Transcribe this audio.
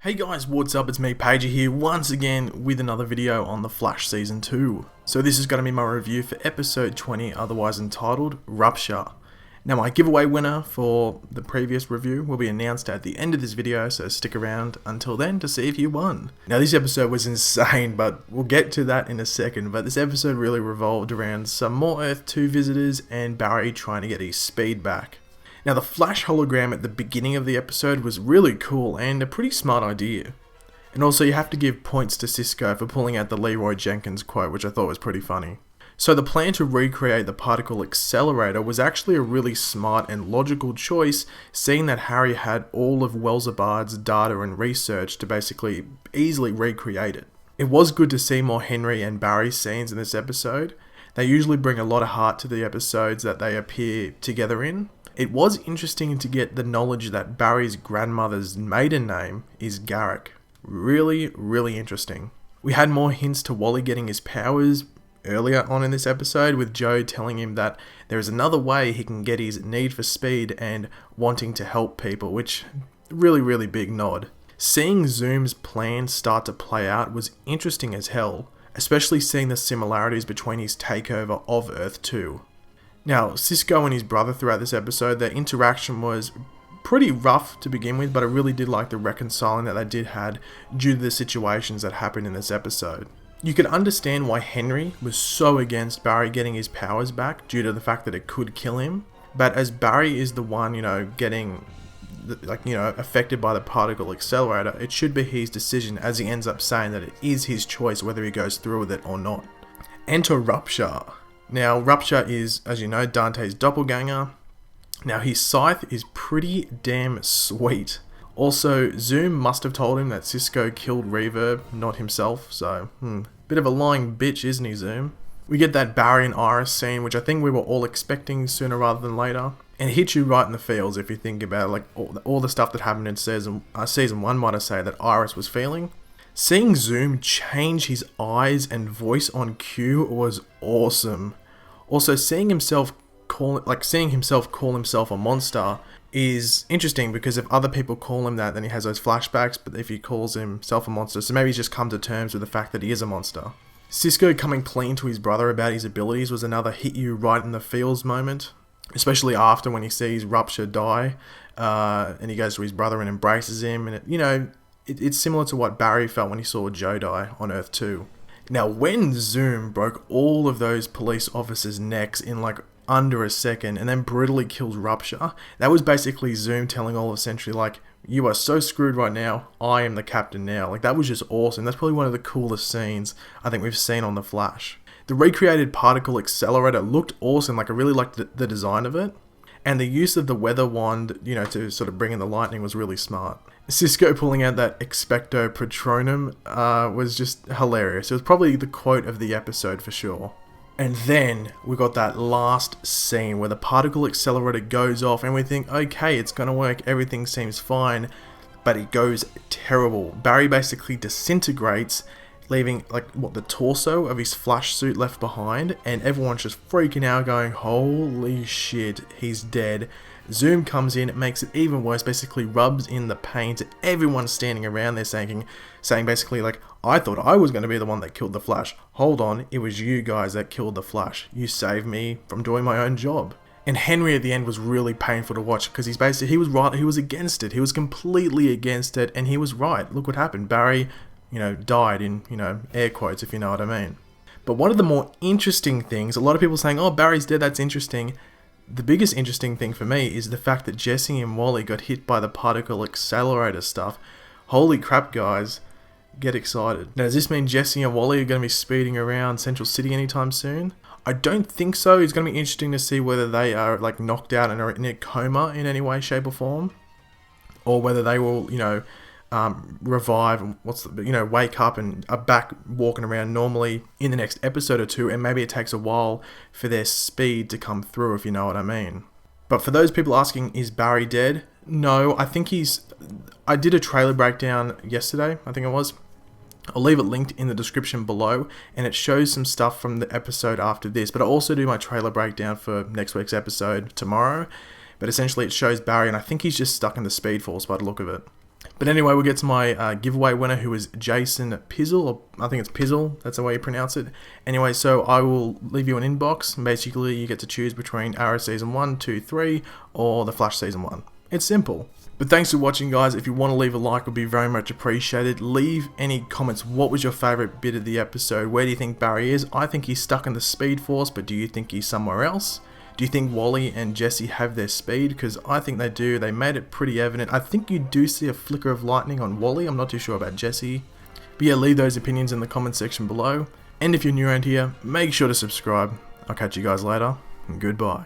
Hey guys, what's up? It's me, Pager here, once again with another video on The Flash Season 2. So this is going to be my review for episode 20, otherwise entitled Rupture. Now my giveaway winner for the previous review will be announced at the end of this video, so stick around until then to see if you won. Now this episode was insane, but we'll get to that in a second, but this episode really revolved around some more Earth 2 visitors and Barry trying to get his speed back. Now the Flash hologram at the beginning of the episode was really cool and a pretty smart idea. And also you have to give points to Cisco for pulling out the Leroy Jenkins quote, which I thought was pretty funny. So the plan to recreate the particle accelerator was actually a really smart and logical choice, seeing that Harry had all of Welzabard's data and research to basically easily recreate it. It was good to see more Henry and Barry scenes in this episode. They usually bring a lot of heart to the episodes that they appear together in. It was interesting to get the knowledge that Barry's grandmother's maiden name is Garrick. Really interesting. We had more hints to Wally getting his powers earlier on in this episode, with Joe telling him that there is another way he can get his need for speed and wanting to help people, which really big nod. Seeing Zoom's plan start to play out was interesting as hell, especially seeing the similarities between his takeover of Earth 2. Now, Cisco and his brother throughout this episode, their interaction was pretty rough to begin with, but I really did like the reconciling that they did had due to the situations that happened in this episode. You could understand why Henry was so against Barry getting his powers back due to the fact that it could kill him, but as Barry is the one, getting affected by the particle accelerator, it should be his decision, as he ends up saying that it is his choice whether he goes through with it or not. Enter Rupture. Now, Rupture is, as you know, Dante's doppelganger. Now, his scythe is pretty damn sweet. Also, Zoom must have told him that Cisco killed Reverb, not himself, so, bit of a lying bitch, isn't he, Zoom? We get that Barry and Iris scene, which I think we were all expecting sooner rather than later. And it hits you right in the feels if you think about it, like all the stuff that happened in season 1, might I say, that Iris was feeling. Seeing Zoom change his eyes and voice on cue was awesome. Also, seeing himself call himself a monster is interesting, because if other people call him that, then he has those flashbacks, but if he calls himself a monster, so maybe he's just come to terms with the fact that he is a monster. Cisco coming clean to his brother about his abilities was another hit you right in the feels moment, especially after when he sees Rupture die, and he goes to his brother and embraces him, and it's similar to what Barry felt when he saw Joe die on Earth 2. Now, when Zoom broke all of those police officers' necks in under a second and then brutally killed Rupture, that was basically Zoom telling all of Sentry, you are so screwed right now, I am the captain now. That was just awesome. That's probably one of the coolest scenes I think we've seen on The Flash. The recreated particle accelerator looked awesome. I really liked the design of it. And the use of the weather wand, to sort of bring in the lightning was really smart. Cisco pulling out that Expecto Patronum was just hilarious. It was probably the quote of the episode for sure. And then we got that last scene where the particle accelerator goes off and we think, okay, it's going to work, everything seems fine, but it goes terrible. Barry basically disintegrates, leaving the torso of his Flash suit left behind, and everyone's just freaking out going, holy shit, he's dead. Zoom comes in, makes it even worse, basically rubs in the pain to everyone standing around there, saying basically I thought I was going to be the one that killed the Flash. Hold on, it was you guys that killed the Flash. You saved me from doing my own job. And Henry at the end was really painful to watch, because he was right, he was against it. He was completely against it, and he was right. Look what happened. Barry, died in, air quotes, if you know what I mean. But one of the more interesting things, a lot of people saying, oh, Barry's dead, that's interesting. The biggest interesting thing for me is the fact that Jesse and Wally got hit by the particle accelerator stuff. Holy crap, guys. Get excited. Now, does this mean Jesse and Wally are going to be speeding around Central City anytime soon? I don't think so. It's going to be interesting to see whether they are knocked out and are in a coma in any way, shape or form. Or whether they will, revive and wake up and are back walking around normally in the next episode or two, and maybe it takes a while for their speed to come through, if you know what I mean. But for those people asking, is Barry dead? No, I think I did a trailer breakdown yesterday, I think it was. I'll leave it linked in the description below, and it shows some stuff from the episode after this, but I also do my trailer breakdown for next week's episode tomorrow. But essentially it shows Barry, and I think he's just stuck in the Speed Force by the look of it. But anyway, we'll get to my giveaway winner, who is Jason Pizzle, or I think it's Pizzle, that's the way you pronounce it. Anyway, so I will leave you an inbox, and basically you get to choose between Arrow Season 1, 2, 3, or The Flash Season 1. It's simple. But thanks for watching, guys. If you want to leave a like, it would be very much appreciated. Leave any comments. What was your favourite bit of the episode? Where do you think Barry is? I think he's stuck in the Speed Force, but do you think he's somewhere else? Do you think Wally and Jesse have their speed? Because I think they do. They made it pretty evident. I think you do see a flicker of lightning on Wally. I'm not too sure about Jesse. But yeah, leave those opinions in the comment section below. And if you're new around here, make sure to subscribe. I'll catch you guys later, and goodbye.